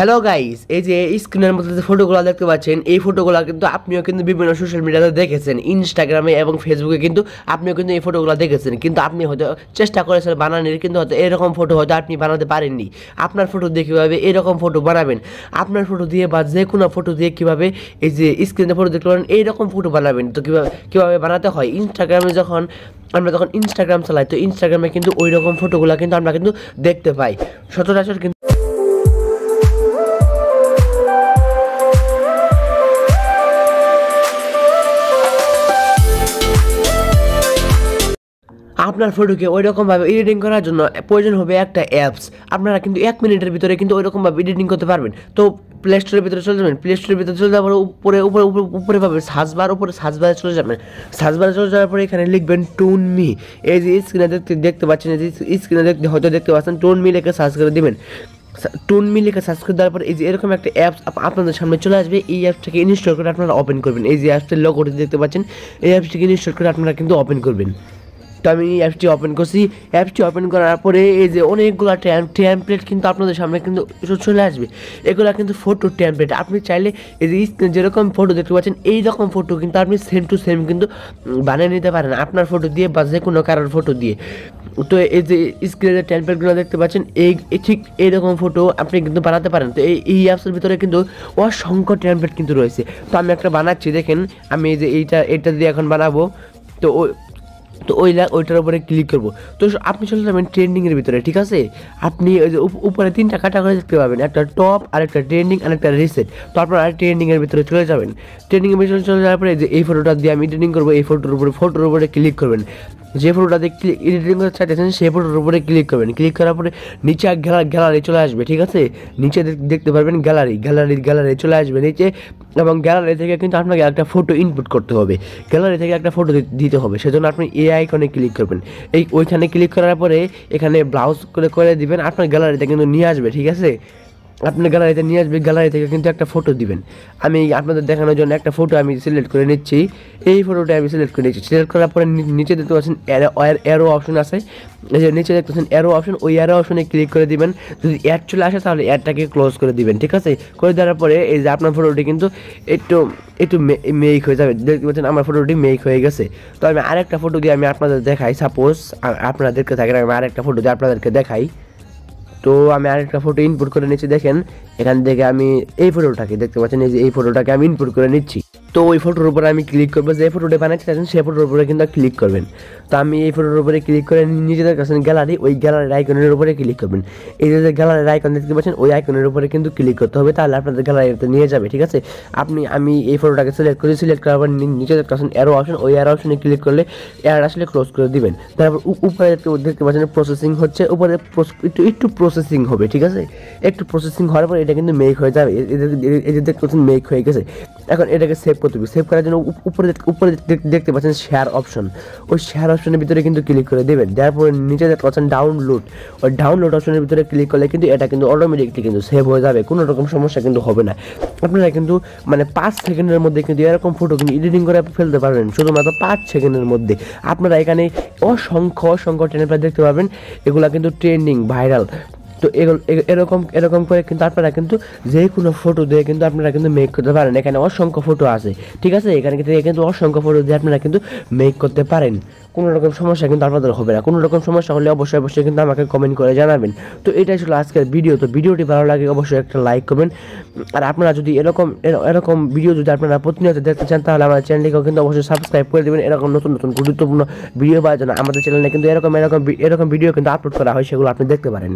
Hello guys, এই যে স্ক্রিনের মধ্যে যে ফটোগুলো দেখতে পাচ্ছেন, এই ফটোগুলো কিন্তু আপনিও কিন্তু বিভিন্ন সোশ্যাল মিডিয়াতে দেখেছেন, ইনস্টাগ্রামে এবং ফেসবুকে কিন্তু আপনিও কিন্তু এই ফটোগুলো দেখেছেন। কিন্তু আপনি হয়তো চেষ্টা করেছেন বানানোর, কিন্তু হয়তো এরকম ফটো হয়তো আপনি বানাতে পারেননি। আপনার ফটো দিয়ে কীভাবে এরকম ফটো বানাবেন, আপনার ফটো দিয়ে বা যে কোনো ফটো দিয়ে কীভাবে এই যে স্ক্রিনে ফটো দেখতে পারেন এইরকম ফটো বানাবেন। তো কীভাবে বানাতে হয়, ইনস্টাগ্রামে আমরা যখন ইনস্টাগ্রাম চালাই, তো ইনস্টাগ্রামে কিন্তু ওই রকম ফটোগুলো কিন্তু আমরা কিন্তু দেখতে পাই সচরাচর। কিন্তু আপনার ফটোকে ওই রকমভাবে এডিটিং করার জন্য প্রয়োজন হবে একটা অ্যাপস। আপনারা কিন্তু 1 মিনিটের ভিতরে কিন্তু ওই রকমভাবে এডিটিং করতে পারবেন। তো প্লে স্টোরের ভিতরে চলে যাবেন, প্লে স্টোরের ভিতরে চলে যাওয়ার পরে উপরে পাবেন সার্চবারে চলে যাবেন। সার্চবারে চলে যাওয়ার পরে এখানে লিখবেন টোনমি। এই যে স্ক্রিনে দেখতে পাচ্ছেন, এই যে স্ক্রিনে হয়তো দেখতে পাচ্ছেন, টোনমি লিখে সার্চ করে দেবেন। টোনমি লিখে সার্চ করে দেওয়ার পরে এই যে এরকম একটা অ্যাপস আপনাদের সামনে চলে আসবে। এই অ্যাপসটাকে ইনস্টল করে আপনারা ওপেন করবেন। এই যে অ্যাপসটার লোগোটি দেখতে পাচ্ছেন, এই অ্যাপসটাকে ইনস্টল করে আপনারা কিন্তু ওপেন করবেন। তো আমি অ্যাপসটি ওপেন করছি। অ্যাপসটি ওপেন করার পরে এই যে অনেকগুলো টেমপ্লেট কিন্তু আপনাদের সামনে কিন্তু চলে আসবে। এগুলো কিন্তু ফটো টেমপ্লেট। আপনি চাইলে এই যে যেরকম ফটো দেখতে পাচ্ছেন, এই রকম ফটো কিন্তু আপনি সেম টু সেম কিন্তু বানিয়ে নিতে পারেন আপনার ফটো দিয়ে বা যে কোনো কারোর ফটো দিয়ে। তো এই যে স্ক্রিনে যে টেমপ্লেটগুলো দেখতে পাচ্ছেন, ঠিক এইরকম ফটো আপনি কিন্তু বানাতে পারেন। তো এই অ্যাপসের ভিতরে কিন্তু অসংখ্য টেমপ্লেট কিন্তু রয়েছে। তো আমি একটা বানাচ্ছি, দেখেন আমি এই যে এইটা দিয়ে এখন বানাবো। তো ওইটার উপরে ক্লিক করবো। তো আপনি চলে যাবেন ট্রেন্ডিংয়ের ভিতরে, ঠিক আছে। আপনি ওই যে উপরে 3টা ক্যাটাগরি দেখতে পাবেন, একটা টপ, আর একটা ট্রেন্ডিং, আর একটা রিসেট। তো আপনারা ট্রেন্ডিংয়ের ভিতরে চলে যাবেন। ট্রেন্ডিংয়ের ভিতরে চলে যাওয়ার পরে যে এই ফটোটা দিয়ে আমি এডিটিং করবো, এই ফটোর উপরে ক্লিক করবেন। যে ফটোটা দেখতে এডিটিং করতে চাইতেছেন সেই ফটোর উপরে ক্লিক করবেন। ক্লিক করার পরে নিচে গ্যালারি চলে আসবে, ঠিক আছে। নিচে দেখতে পারবেন গ্যালারি চলে আসবে নিচে, এবং গ্যালারি থেকে কিন্তু আপনাকে একটা ফটো ইনপুট করতে হবে। গ্যালারি থেকে একটা ফটো দিতে হবে, সেজন্য আপনি এই আইকনে ক্লিক করবেন। ওইখানে ক্লিক করার পরে এখানে ব্রাউজ করে দিবেন, আপনার গ্যালারিতে কিন্তু নিয়ে আসবে, ঠিক আছে। আপনার গ্যালারিতে নিয়ে আসবে, গ্যালারি থেকে কিন্তু একটা ফটো দিবেন। আমি আপনাদের দেখানোর জন্য একটা ফটো আমি সিলেক্ট করে নিচ্ছি। এই ফটোটা আমি সিলেক্ট করে নিচ্ছি। সিলেক্ট করার পরে নিচে দেখতে পাচ্ছেন অ্যারো অপশন আছে। এই যে নিচে দেখতেছেন অ্যারো অপশন, ওই অ্যারো অপশনে ক্লিক করে দিবেন। যদি অ্যাড চলে আসে তাহলে অ্যাডটাকে ক্লোজ করে দিবেন, ঠিক আছে। করে দেওয়ার পরে এই যে আপনার ফটোটি কিন্তু একটু মেক হয়ে যাবে। দেখতে পাচ্ছেন আমার ফটোটি মেক হয়ে গেছে। তো আমি আরেকটা ফটো দিয়ে আমি আপনাদের দেখাই। সাপোজ আপনাদেরকে থাকেন, আমি আরেকটা ফটো দিয়ে আপনাদেরকে দেখাই। তো আমি আরেকটা ফটো ইনপুট করে নিচ্ছি, দেখেন এখান থেকে আমি এই ফটোটাকে দেখতে পাচ্ছেন, এই যে এই ফটোটাকে আমি ইনপুট করে নিচ্ছি। তো ওই ফটোর উপরে আমি ক্লিক করবো, যে ফটোটা বানাতে চাচ্ছেন সেই ফটোর উপরে কিন্তু ক্লিক করবেন। তো আমি এই ফটোর উপরে ক্লিক করে নিজেদের কাছে গ্যালারি, ওই গ্যালারির আইকনের উপরে ক্লিক করবেন। এই যে গ্যালারির আইকন দেখতে পাচ্ছেন, ওই আইকনের উপরে কিন্তু ক্লিক করতে হবে, তাহলে আপনাদের গ্যালারিতে নিয়ে যাবে, ঠিক আছে। আমি এই ফটোটাকে সিলেক্ট করার পর নিচে দেখতে পাচ্ছেন অ্যারো অপশন, ওই অ্যারো অপশনে ক্লিক করলে অ্যাড আসলে ক্লোজ করে দিবেন। তারপর উপরে দেখতে পাচ্ছেন প্রসেসিং হচ্ছে, উপরে একটু প্রসেসিং হবে, ঠিক আছে। একটু প্রসেসিং হওয়ার পর এটা কিন্তু মেক হয়ে যাবে। এই যে দেখতে পাচ্ছেন মেক হয়ে গেছে। এখন এটাকে সেভ করতে হবে। সেভ করার জন্য উপরে দেখতে পাচ্ছেন শেয়ার অপশন, ওই শেয়ার অপশনের ভিতরে কিন্তু ক্লিক করে দেবেন। দেওয়ার পরে নিচে দেখতে পাচ্ছেন ডাউনলোড, ওই ডাউনলোড অপশনের ভিতরে ক্লিক করলে কিন্তু এটা কিন্তু অটোমেটিকলি কিন্তু সেভ হয়ে যাবে, কোনো রকম সমস্যা কিন্তু হবে না। আপনারা কিন্তু 5 সেকেন্ডের মধ্যে কিন্তু এরকম ফটো কিন্তু এডিটিং করে ফেলতে পারবেন, শুধুমাত্র 5 সেকেন্ডের মধ্যে। আপনারা এখানে অসংখ্য টেমপ্লেট দেখতে পাবেন, এগুলা কিন্তু ট্রেন্ডিং, ভাইরাল। তো এরকম করে কিন্তু আপনারা কিন্তু যে কোনো ফটো দিয়ে কিন্তু আপনারা কিন্তু মেক করতে পারেন। এখানে অসংখ্য ফটো আছে, ঠিক আছে। এখানে কিন্তু অসংখ্য ফটো দিয়ে আপনারা কিন্তু মেক করতে পারেন। কোনো রকম সমস্যা কিন্তু আপনাদের হবে না। কোনো রকম সমস্যা হলে অবশ্যই কিন্তু আমাকে কমেন্ট করে জানাবেন। তো এটাই ছিল আজকের ভিডিও। তো ভিডিওটি ভালো লাগে অবশ্যই একটা লাইক করবেন। আর আপনারা যদি এরকম ভিডিও যদি আপনারা প্রতিনিয়ত দেখতে চান, তাহলে আমার চ্যানেলটিকেও কিন্তু অবশ্যই সাবস্ক্রাইব করে দেবেন। এরকম নতুন গুরুত্বপূর্ণ ভিডিও পাওয়ার জন্য আমাদের চ্যানেলে কিন্তু এরকম ভিডিও কিন্তু আপলোড করা হয়, সেগুলো আপনি দেখতে পারেন।